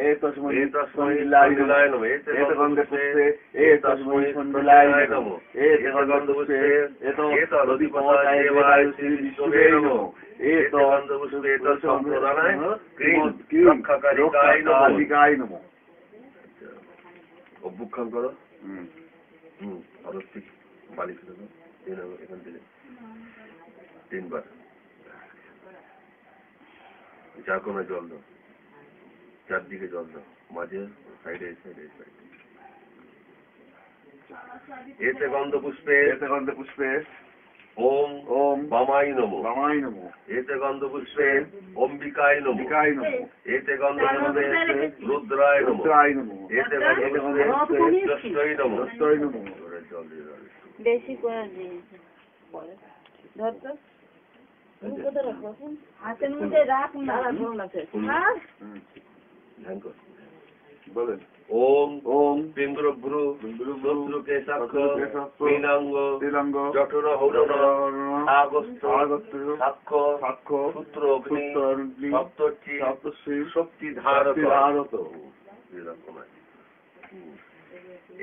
एतस्मै स्पन्दिलाय नमः एतगन्धपुष्पे एतस्मै स्पन्दिलाय नमः एतगन्धपुष्पे एतदधिपताय देवाय श्री विष्णुवे नमः एतगन्धपुष्पे एतसम्प्रदानाय क्रीं रक्षकारिकाय नमः অভ্যুখান করো অবশ্যই বালি ফেলে দাও এখান থেকে 3 বার যা কোনো জল দাও চারদিকে জল দাও মাঝে সাইডে এতে গন্ধ পুষ্পে ওম বামাই নমঃ এতে গন্ধ পুষ্পে অম্বিকায় নমঃ এতে গন্ধ পুষ্পে রুদ্রায় নমঃ এতে গন্ধ পুষ্পে দষ্টয় নমঃ জল দিয়ে দাও বেশি করে দিই ধর তো কোথা রাখো হাতের মধ্যে রাখ না হ্যাঁ ধ্যান কর বলেন ওম পিঙ্গলভ্রু শত্রুকে সাক্ষ্য ত্রিনাঙ্গ জঠর হৌরণ আগস্ত সাক্ষ্য সূত্র অগ্নি সপ্তর্ষি শক্তি ধারত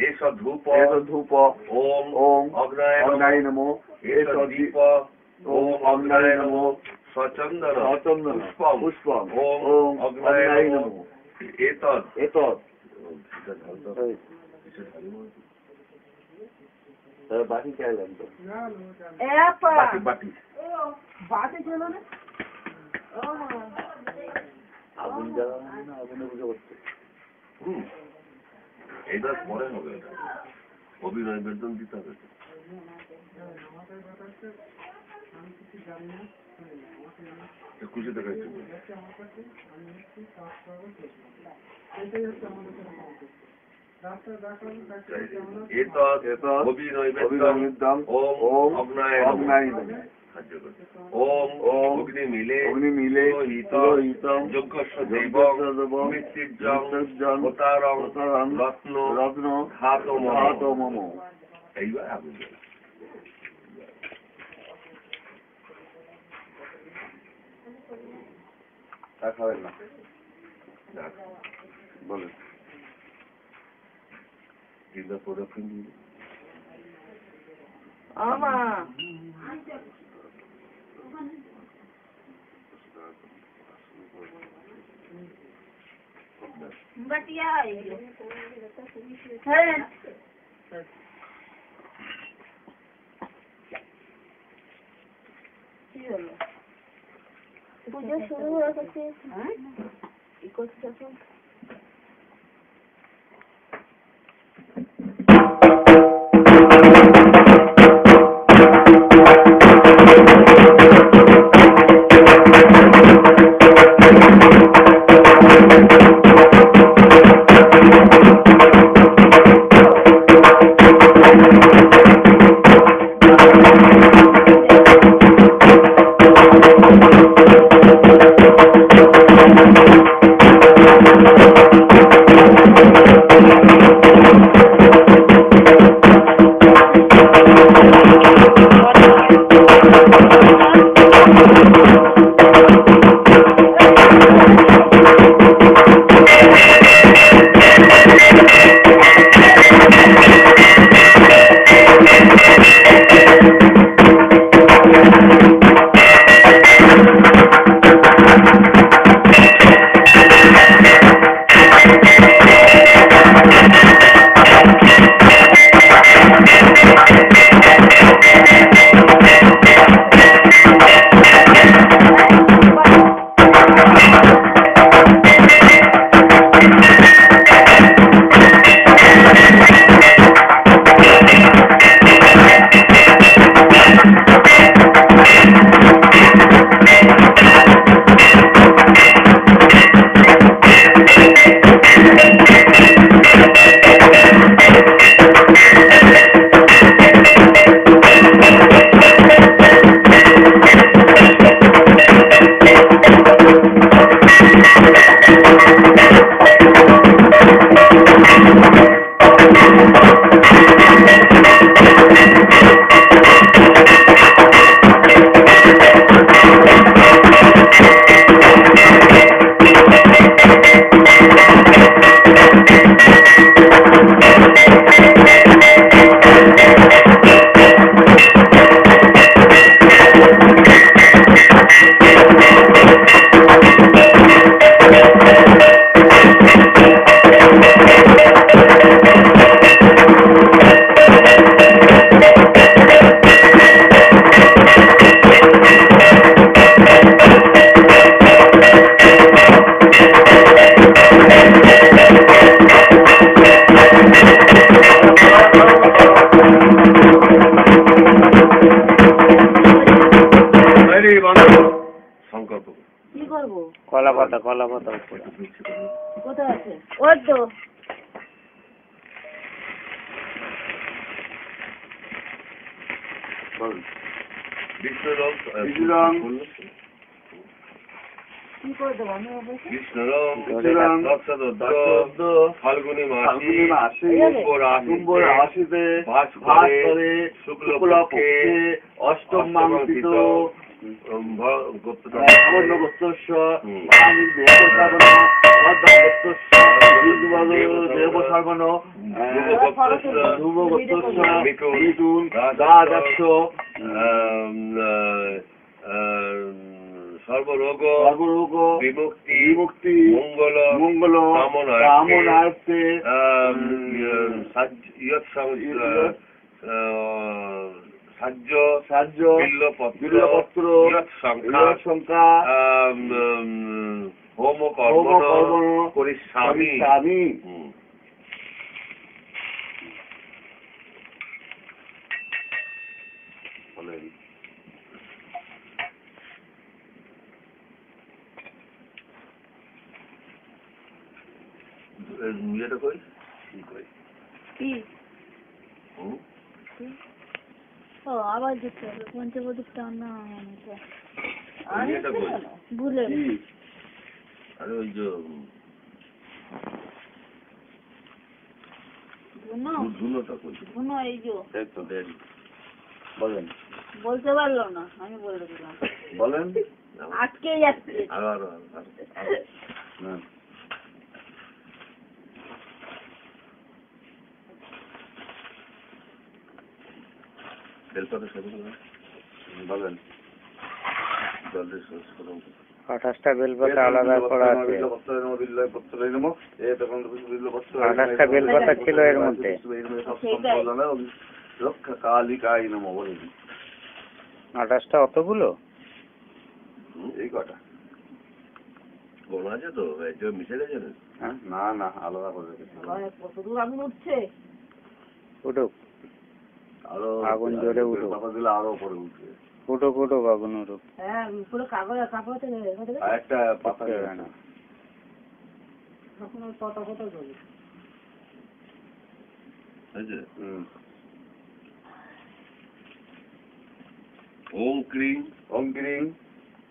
এসব ধূপ ওম অগ্নায় নমঃ এসব দীপ ওম অগ্নায় নমঃ সচন্দন পুষ্পম ওম অগ্নায় নমঃ এতদ বাটি চাইলাম তো বাটি ছিল না আগুন জ্বালানো না আগুনে পুজো করতে এইবার পরে হবে অভিনয় বেতন দিতে হবে খুশি দেখাচ্ছি ওম অগ্নায় ওম অগ্নি মিলে যজ্ঞস্য দেবং মৃত্যুর্জং হোতারং রত্ন ধাত মম এইবার আগুন খাবেন না বলেন জিন্দা প্রোডাকশন আমা বাটিয়া হ্যাঁ কি হলো পুজো শুরু হয়ে গেছে হ্যাঁ কি করছো এখন পাতা কলা পাতা উপরে। কোথায় আছে? ওই তো। কৃষ্ণ রং কি করে দেবো আমি অবশ্যই? কৃষ্ণ রং ফাল্গুনি মাসে কুম্ভর রাশিতে বাস করে শুক্লপক্ষে অষ্টম মাংসিত মিথুন দ্বাদশ সর্বরোগ বিমুক্তি মঙ্গল কামনার্থে সাহায্য বিল্লপত্র সংখ্যা হোম কর্ম করিষ্যামি। ইয়েটা কই কি? ও আবার দিতে হবে পঞ্চবটিটা না ভুলে আরে ওই যে ধুনোটা কই ধুনো এই যে বলেন বলতে পারলো না আমি বলে দিলাম বলেন আটকে যাচ্ছে বেলপাতা সাজানো বলেন জলের সংস্করণ 28টা বেলপাতা আলাদা করা আছে। 28টা বেলপাতা ছিল এর মধ্যে। রক্ষা কালিকায় নম বলেন 28টা অতগুলো এই কটা গোনা আছে তো মিশে গেছে না না আলাদা করে কতদূর আগুন উঠছে উঠুক আরো আগুন জোরে উঠুক পাতা দিলে আরো উপরে উঠবে উঠুক আগুন উঠুক। হ্যাঁ পুরো কাপড় থেকে একটা পাতা দেবে না তখন ওই পাতা কত জ্বলে ওম ক্রিং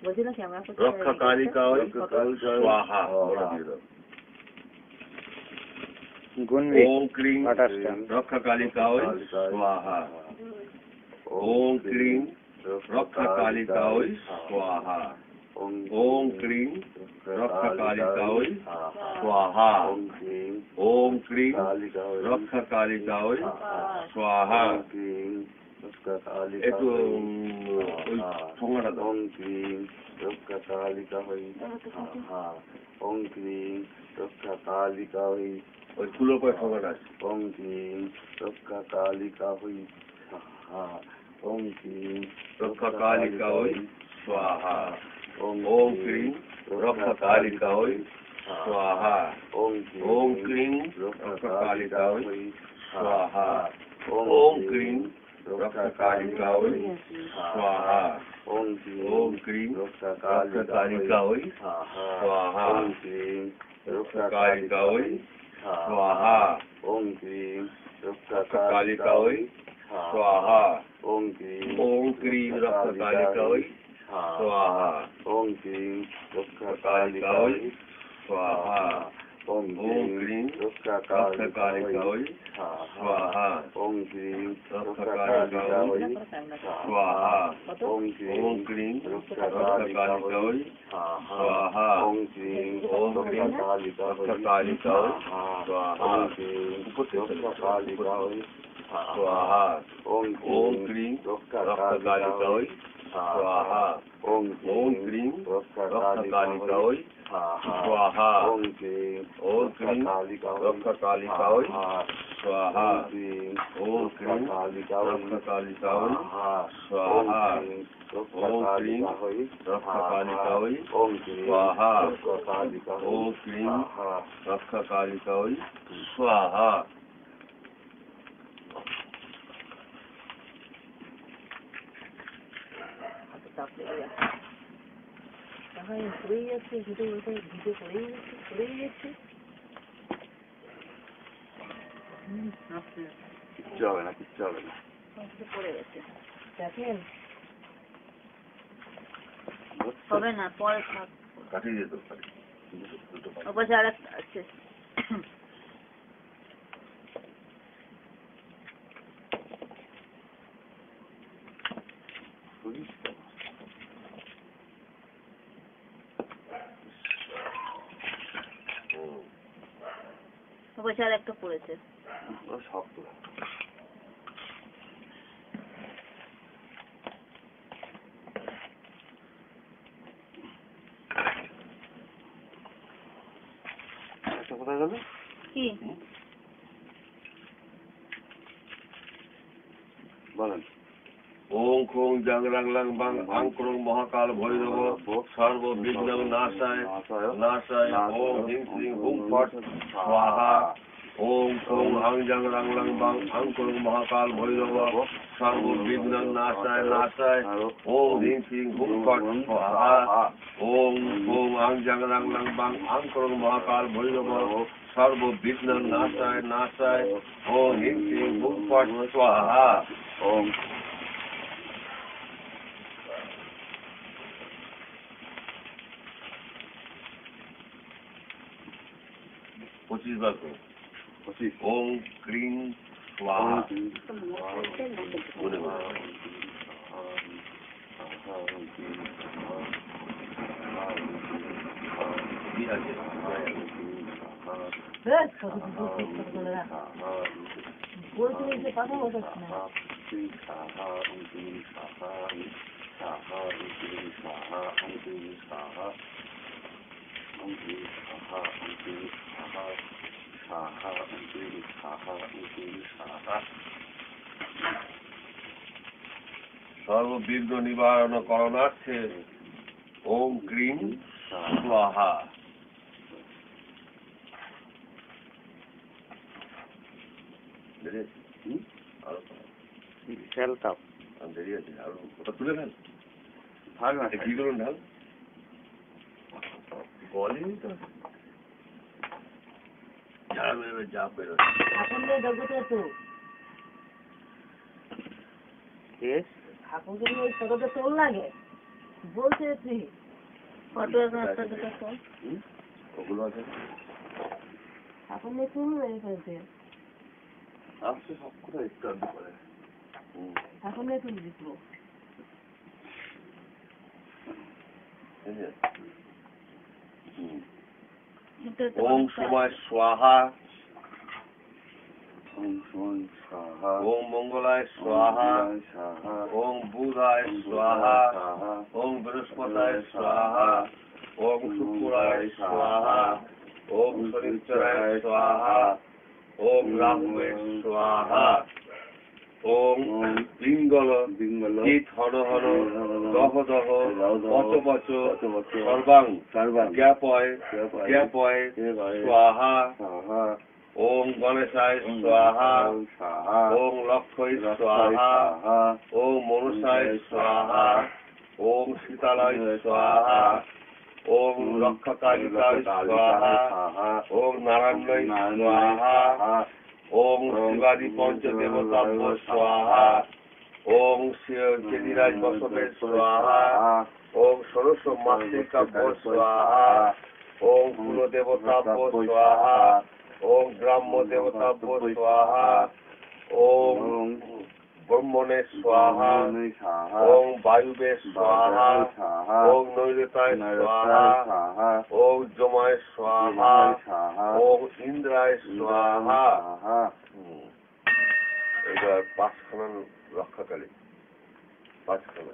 বলছি না কি আমরা রক্ষা কালিকায় স্বাহা গুনবি ওম ক্রিং 28টা রক্ষা কালিকায় স্বাহা ওম ক্রিং রক্ষা কালিকায় স্বাহা ওম ক্রিং রক্ষা কালিকায় স্বাহা ওম ক্রিং রক্ষা কালিকায় স্বাহা একটু ওই ঠোঙাটা দাও রক্ষা কালিকা হই ওম ক্রিং রক্ষা কালিকা হই ওই ফুলের পরে ঠোঙাটা আছে ওম ক্রিং রক্ষা কালিকা হই ওম ক্রিং রক্ষা কালিকা হই স্বাহা ওম ক্রিং রক্ষা কালিকা হই স্বাহা ওম ক্রিং রক্ষা কালিকা হই স্বাহা ওম ক্রিং রক্ষা কালিকা হই স্বাহা ওম ক্রিং রক্ষা কালিকা হই স্বাহা রক্ষা কালিকা হই স্বাহা ওম ক্রিং রক্ষা কালিকা হই স্বাহা ওম ক্রিং রক্ষা কালিকা হই স্বাহা ওম ক্রিং রক্ষা কালিকা হই স্বাহা ওম ক্রিং রক্ষা কালিকা হই স্বাহা ওম ক্রিং রক্ষা কালিকা হই স্বাহা ওম ক্রিং রক্ষা কালিকা হই স্বাহা ওম ক্রিং রক্ষা কালিকা হই স্বাহা রক্ষা কালিকা হই স্বাহা ওম ক্রিং রক্ষা কালিকা হই স্বাহা ওম ক্রিং রক্ষা কালিকা হই স্বাহা ওম ক্রিং রক্ষা কালিকা হই স্বাহা ওম ক্রিং রক্ষা কালিকা হই স্বাহা ওম ক্রিং রক্ষা কালিকা হই স্বাহা ওম ক্রিং রক্ষা কালিকা হই স্বাহা। পড়েই যাচ্ছে, ঘুটে ঘুটে ঘুটে পড়েই যাচ্ছে। কিচ্ছু হবে না, কিচ্ছু হবে না। পড়ে গেছে, দেখেন হবে না, পরে থাক। কাটিয়ে যেত ওপাশে আর একটা আছে। ওপাশে আর একটা পড়েছে। শক্ত। কোথায় গেল? কি বলেন। ওং খোং জাং রাং লাং বাং আং ক্রং মহাকাল ভৈরব সর্ব বিঘ্ন নাশায় নাশায় ওং হিং শ্রীং হুং ফট স্বাহা। ওং খোং আং জাং রাং লাং বাং আং ক্রং মহাকাল ভৈরব সর্ব বিঘ্ন নাশায় নাশায় ওং হিং শ্রীং হুং ফট স্বাহা। ওং খোং আং জাং রাং লাং বাং আং ক্রং মহাকাল ভৈরব সর্ব বিঘ্ন নাশায় নাশায় ওং হিং শ্রীং হুং ফট স্বাহা। ওম 25 বার করো। 25 ওম ক্রিং স্বাহা। কথা বলছি না। সর্ববিঘ্ন নিবারণ করণার্থে ওম ক্রিং স্বাহা। খেলতাম দেরি আছে, আরো ওটা তুলে নেন। ভাগ না কি করুন ঢাল বলেনি তো যা বেরোবে যা বেরোবে এখন জগতে তো এখন যদি ওই ফটোতে তোল লাগে বলছে তুই ফটো ওগুলো আছে এখন তুল হয়ে ফেলছে আসছে সব কোথায় একটু আধটু করে এখন তুল দিত ওম সময় স্বাহা। ওম মঙ্গলায় স্বাহা। ওম বুধায় স্বাহা। ওম বৃহস্পতায় স্বাহা। ওম শুক্রায় স্বাহা। ওম শনিশ্চরায় স্বাহা। ওম রাহুবে স্বাহা। ওম পিঙ্গল চিত হন হন দহ দহ পচ পচ সর্বাং জ্ঞাপয় জ্ঞাপয় স্বাহা। ওম গণেশায় স্বাহা। ওম লক্ষ্মী স্বাহা। ওম মনুষায় স্বাহা। ওম শীতালয় স্বাহা। ওম রক্ষকালিকায় স্বাহা। ওম নারায়ণায় স্বাহা। ওম শিবাদি পঞ্চদেবতাভ্য স্বাহা। ওম চেদিরাজ বসবে স্বাহা। ওম ষোড়শ মাতৃকাভ্য স্বাহা। ওম কুলদেবতাভ্য স্বাহা। ওম গ্রাম্য দেবতাভ্য স্বাহা। ওম ব্রহ্মণে স্বাহা। ওম বায়ুবে স্বাহা। ওম নৈরতায় স্বাহা। ওম যমায় স্বাহা। ওম ইন্দ্রায় স্বাহা। এবার পাঁচখানা রক্ষাকালী পাঁচখানা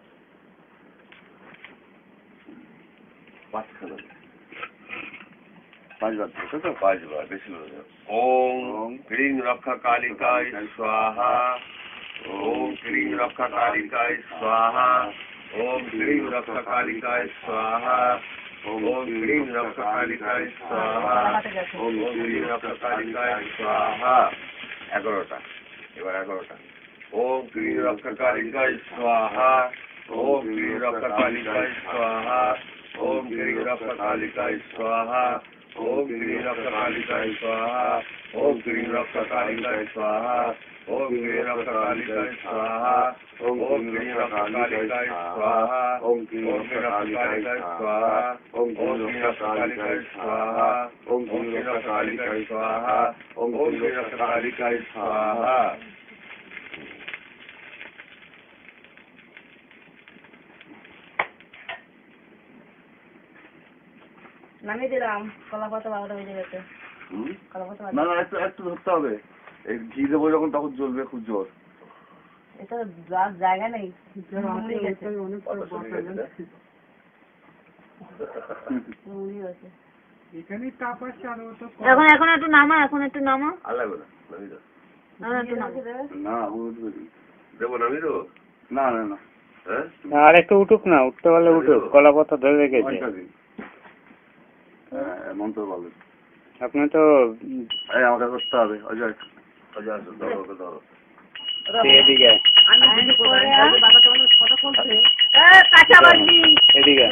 পাঁচবার বেশি বলে ওম ক্রিং রক্ষা কালিকায় স্বাহা। ওম ক্রিং রক্ষা কালিকায় স্বাহা। ওম ক্রিং রক্ষা কালিকায় স্বাহা। ওম ক্রিং রক্ষা কালিকায় স্বাহা। ওম ক্রিং রক্ষা কালিকায় স্বাহা। 11টা এবার 11টা ওম ক্রিং রক্ষা কালিকায় স্বাহা। ওম ক্রিং রক্ষা কালিকায় স্বাহা। ओम क्रीं रक्तकालिकाय स्वाहा ओम क्रीं रक्तकालिकाय स्वाहा ओम क्रीं रक्तकालिकाय स्वाहा ओम क्रीं रक्तकालिकाय स्वाहा ओम क्रीं रक्तकालिकाय स्वाहा ओम क्रीं रक्तकालिकाय स्वाहा ओम क्रीं रक्तकालिकाय स्वाहा ओम क्रीं रक्तकालिकाय स्वाहा ओम क्रीं रक्तकालिकाय स्वाहा। নামিয়ে দিলাম কলা পাতা বারোটা বেজে গেছে কলা পাতা না না একটু একটু ধরতে হবে এই ঘি দেবো যখন তখন জ্বলবে খুব জোর। এটা জায়গা নেই এখন এখন একটু নামা এখন একটু নামা আর লাগবে না নামিয়ে দাও। না দেবো নামিয়ে দেবো না না না হ্যাঁ আর একটু উঠুক না, উঠতে পারলে উঠুক, কলা পাতা ধরে রেখেছে। মন্ত্র বলো আপনি তো আমাকে করতে হবে অজয় অজয় আসো ধরো ওকে ধরো এদিকে এদিকে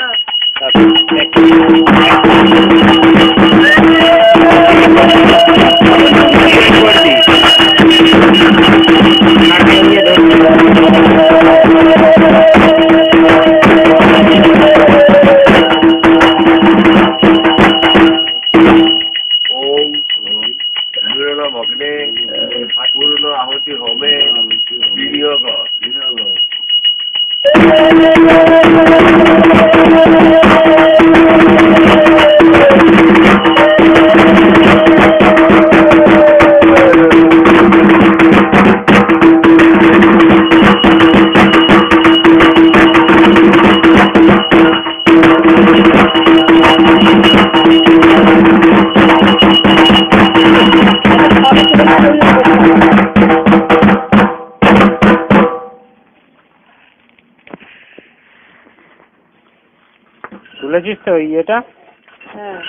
ভগ্নে পূর্ণ আহুতি হোমে বিনিয়োগ তুলেছিস তো ইয়েটা? হ্যাঁ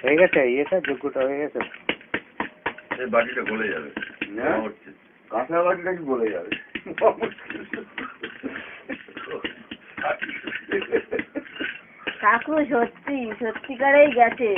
হয়ে গেছে ইয়েটা, যোগ্যটা হয়ে গেছে। এই বাটিটা গলে যাবে কাঁচা বাটিটা কি গলে যাবে কাকু সত্যি সত্যিকারেই গেছে